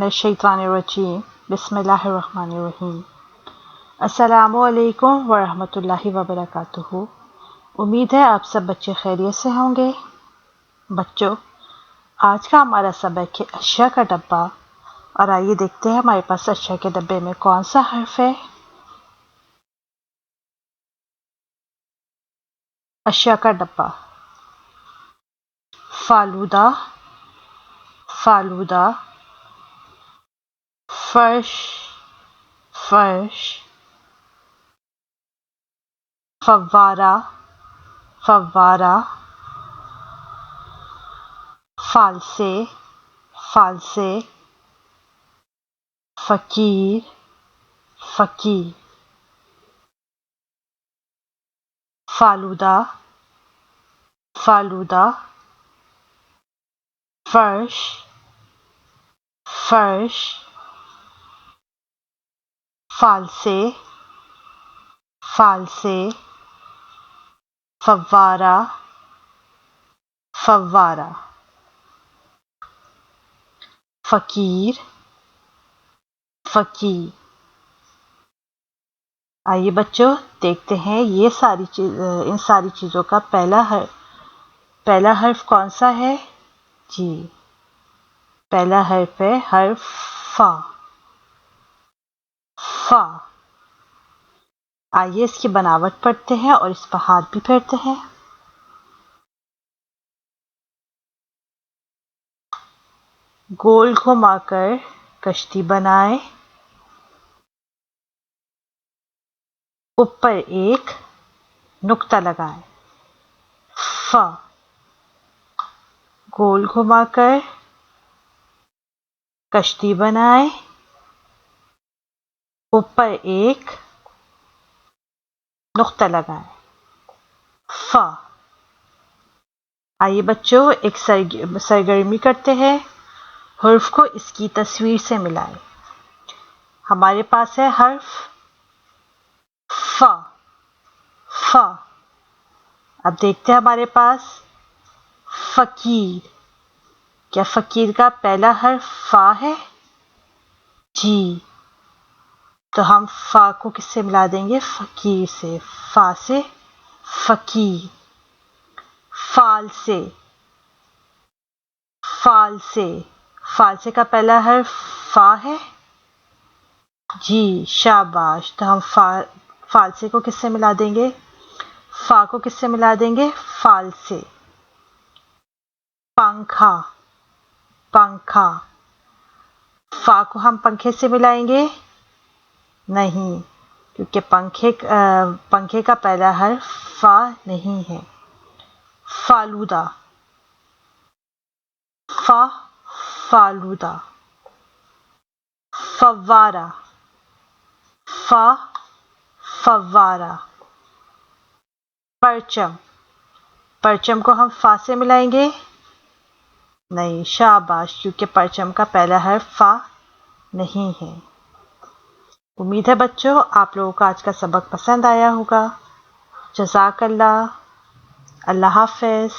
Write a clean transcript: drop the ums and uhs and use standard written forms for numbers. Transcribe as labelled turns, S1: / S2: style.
S1: मिनश्शैतानिर्रजीम बिस्मिल्लाहिर्रहमानिर्रहीम। अस्सलामुअलैकुम वरहमतुल्लाहि वबरकातुहू। उम्मीद है आप सब बच्चे खैरियत से होंगे। बच्चों, आज का हमारा सबक है अशिया का डब्बा। और आइए देखते हैं हमारे पास अशिया के डब्बे में कौन सा हर्फ है। अशिया का डब्बा। फालूदा, फालूदा। फर्श, फर्श। फव्वारा, फव्वारा। फालसे, फालसे। फकीर, फकीर। फालूदा, फालूदा। फर्श, फर्श। फालसे, फालसे। फव्वारा, फव्वारा। फकीर, फकीर। आइए बच्चों देखते हैं ये सारी इन सारी चीज़ों का पहला हर्फ कौन सा है। जी, पहला हर्फ है हर्फ फा, फा। आइए इसकी बनावट पढ़ते हैं और इस पर हाथ भी फेरते हैं। गोल घुमाकर कश्ती बनाए, ऊपर एक नुक्ता लगाए। फा। गोल घुमाकर कश्ती बनाए, ऊपर एक नुक्ता लगाए। फा। आइए बच्चों एक सरगर्मी करते हैं। हर्फ को इसकी तस्वीर से मिलाएं। हमारे पास है हर्फ फा, फा। अब देखते हैं हमारे पास फकीर। क्या फकीर का पहला हर्फ फा है? जी, तो हम फा को किससे मिला देंगे? फकीर से। फा से फकीर। फालसे, फालसे। फालसे का पहला हर्फ फा है? जी, शाबाश। तो हम फालसे को किससे मिला देंगे? फा को किससे मिला देंगे? फालसे। पंखा, पंखा। फा को हम पंखे से मिलाएंगे? नहीं, क्योंकि पंखे का पहला हर्फ फा नहीं है। फालूदा, फा, फालूदा। फव्वारा, फा, फव्वारा। परचम, परचम को हम फा से मिलाएंगे? नहीं, शाबाश, क्योंकि परचम का पहला हर्फ फा नहीं है। उम्मीद है बच्चों आप लोगों को आज का सबक पसंद आया होगा। जज़ाकल्लाह। अल्लाह हाफ़िज़।